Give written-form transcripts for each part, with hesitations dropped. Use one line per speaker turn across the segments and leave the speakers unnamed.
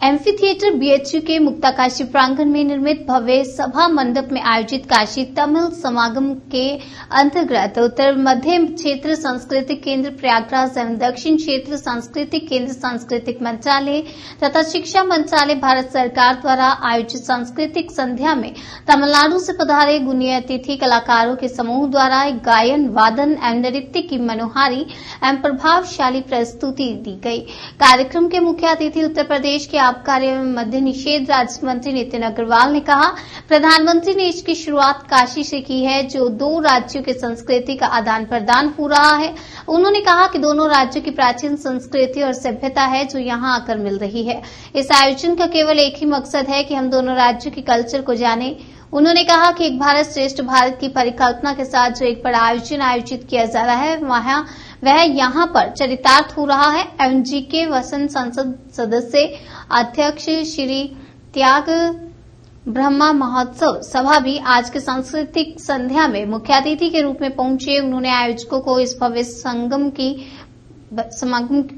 Amphi theatre BHU के मुक्ताकाशी प्रांगण में निर्मित भव्य सभा मंडप में आयोजित काशी तमिल समागम के अंतर्गत उत्तर मध्य क्षेत्र सांस्कृतिक केंद्र प्रयागराज एवं दक्षिण क्षेत्र सांस्कृतिक केंद्र सांस्कृतिक मंत्रालय तथा शिक्षा मंत्रालय भारत सरकार द्वारा आयोजित सांस्कृतिक संध्या में तमिलनाडु से पधारे गुणीय अतिथि कलाकारों के समूह द्वारा गायन वादन एवं नृत्य की मनोहारी एवं प्रभावशाली प्रस्तुति दी गई। कार्यक्रम के मुख्य अतिथि उत्तर प्रदेश के आबकारी एवं मद्य निषेध राज्य मंत्री नितिन अग्रवाल ने कहा, प्रधानमंत्री ने इसकी शुरुआत काशी से की है, जो दो राज्यों की संस्कृति का आदान प्रदान हो रहा है। उन्होंने कहा कि दोनों राज्यों की प्राचीन संस्कृति और सभ्यता है जो यहां आकर मिल रही है। इस आयोजन का केवल एक ही मकसद है कि हम दोनों राज्यों की कल्चर को जानें। उन्होंने कहा कि एक भारत श्रेष्ठ भारत की परिकल्पना के साथ जो एक बड़ा आयोजन आयोजित किया जा रहा है वह यहाँ पर चरितार्थ हो रहा है। एवं जीके वसंत संसद सदस्य अध्यक्ष श्री त्याग ब्रह्मा महोत्सव सभा भी आज के सांस्कृतिक संध्या में मुख्य अतिथि के रूप में पहुंचे। उन्होंने आयोजकों को इस भव्य समागम की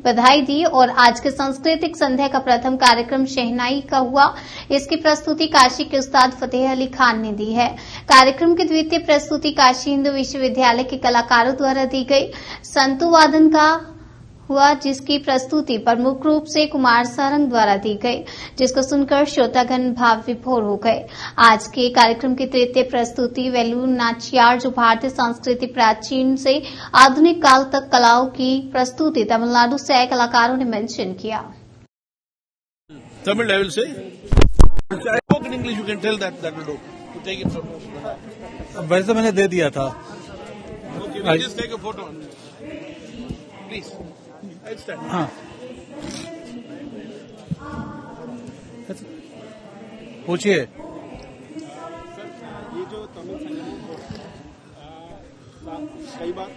बधाई दी और आज के सांस्कृतिक संध्या का प्रथम कार्यक्रम शहनाई का हुआ। इसकी प्रस्तुति काशी के उस्ताद फतेह अली खान ने दी है। कार्यक्रम की द्वितीय प्रस्तुति काशी हिंदू विश्वविद्यालय के कलाकारों द्वारा दी गई। संतू वादन का हुआ, जिसकी प्रस्तुति प्रमुख रूप से कुमार सारंग द्वारा दी गई, जिसको सुनकर श्रोतागण भाव विभोर हो गए। आज के कार्यक्रम की तृतीय प्रस्तुति वेलू नाचियार, जो भारतीय संस्कृति प्राचीन से आधुनिक काल तक कलाओं की प्रस्तुति तमिलनाडु से आए कलाकारों ने मेंशन किया।
तमिल लेवल से spoken English you can tell that will do to take it from.
वैसे मैंने दे दिया था।
Okay, just take a photo please.
हाँ, पूछिए।
ये जो तमिल संगम कई बार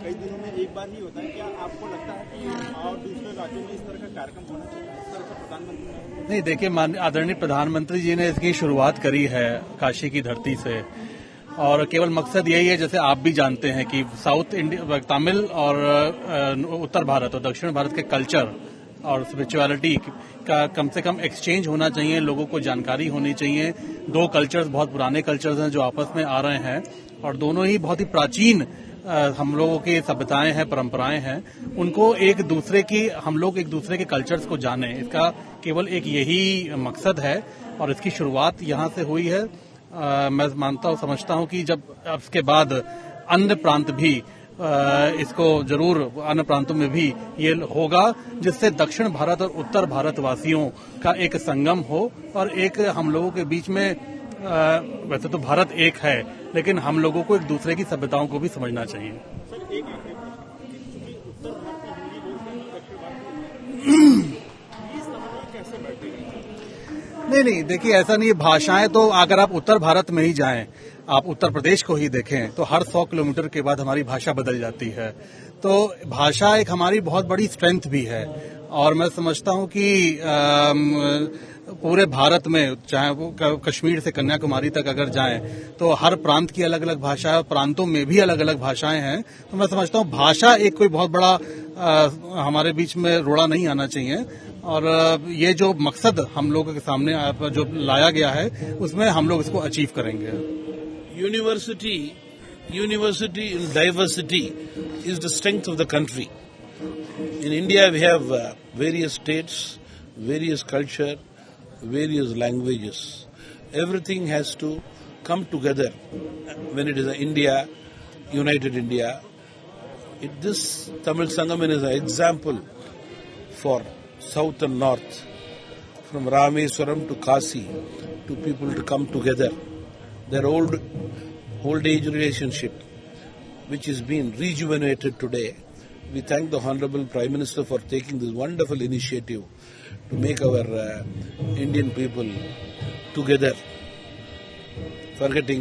कई दिनों में एक बार ही होता है, क्या आपको लगता है कि और दूसरे राज्यों में इस तरह का कार्यक्रम होना चाहिए? इस तरह का प्रधानमंत्री
नहीं, देखिए, आदरणीय प्रधानमंत्री जी ने इसकी शुरुआत करी है काशी की धरती से, और केवल मकसद यही है, जैसे आप भी जानते हैं कि साउथ इंडिया, तमिल और उत्तर भारत और दक्षिण भारत के कल्चर और स्पिरिचुअलिटी का कम से कम एक्सचेंज होना चाहिए, लोगों को जानकारी होनी चाहिए। दो कल्चर्स बहुत पुराने कल्चर्स हैं जो आपस में आ रहे हैं, और दोनों ही बहुत ही प्राचीन हम लोगों की सभ्यताएं हैं, परंपराएं हैं। उनको हम लोग एक दूसरे के कल्चर्स को जानें, इसका केवल एक यही मकसद है, और इसकी शुरुआत यहाँ से हुई है। मैं समझता हूं कि जब उसके बाद अन्य प्रांत भी इसको जरूर, अन्य प्रांतों में भी ये होगा, जिससे दक्षिण भारत और उत्तर भारत वासियों का एक संगम हो, और एक हम लोगों के बीच में वैसे तो भारत एक है, लेकिन हम लोगों को एक दूसरे की सभ्यताओं को भी समझना चाहिए। नहीं, देखिए, ऐसा नहीं है। भाषाएं तो अगर आप उत्तर भारत में ही जाएं, आप उत्तर प्रदेश को ही देखें, तो हर 100 किलोमीटर के बाद हमारी भाषा बदल जाती है। तो भाषा एक हमारी बहुत बड़ी स्ट्रेंथ भी है, और मैं समझता हूं कि पूरे भारत में, चाहे वो कश्मीर से कन्याकुमारी तक अगर जाएं, तो हर प्रांत की अलग अलग भाषा है, प्रांतों में भी अलग अलग भाषाएं हैं। तो मैं समझता हूं भाषा एक कोई बहुत बड़ा हमारे बीच में रोड़ा नहीं आना चाहिए, और ये जो मकसद हम लोगों के सामने जो लाया गया है, उसमें हम लोग इसको अचीव करेंगे।
University in diversity is the strength of the country. In India we have various states, various culture, various languages. Everything has to come together when it is India, united India. This Tamil Sangam is an example for South and North, from Rameswaram to Kasi, to people to come together. Their old age relationship, which is being rejuvenated today. We thank the Honorable Prime Minister for taking this wonderful initiative to make our Indian people together, forgetting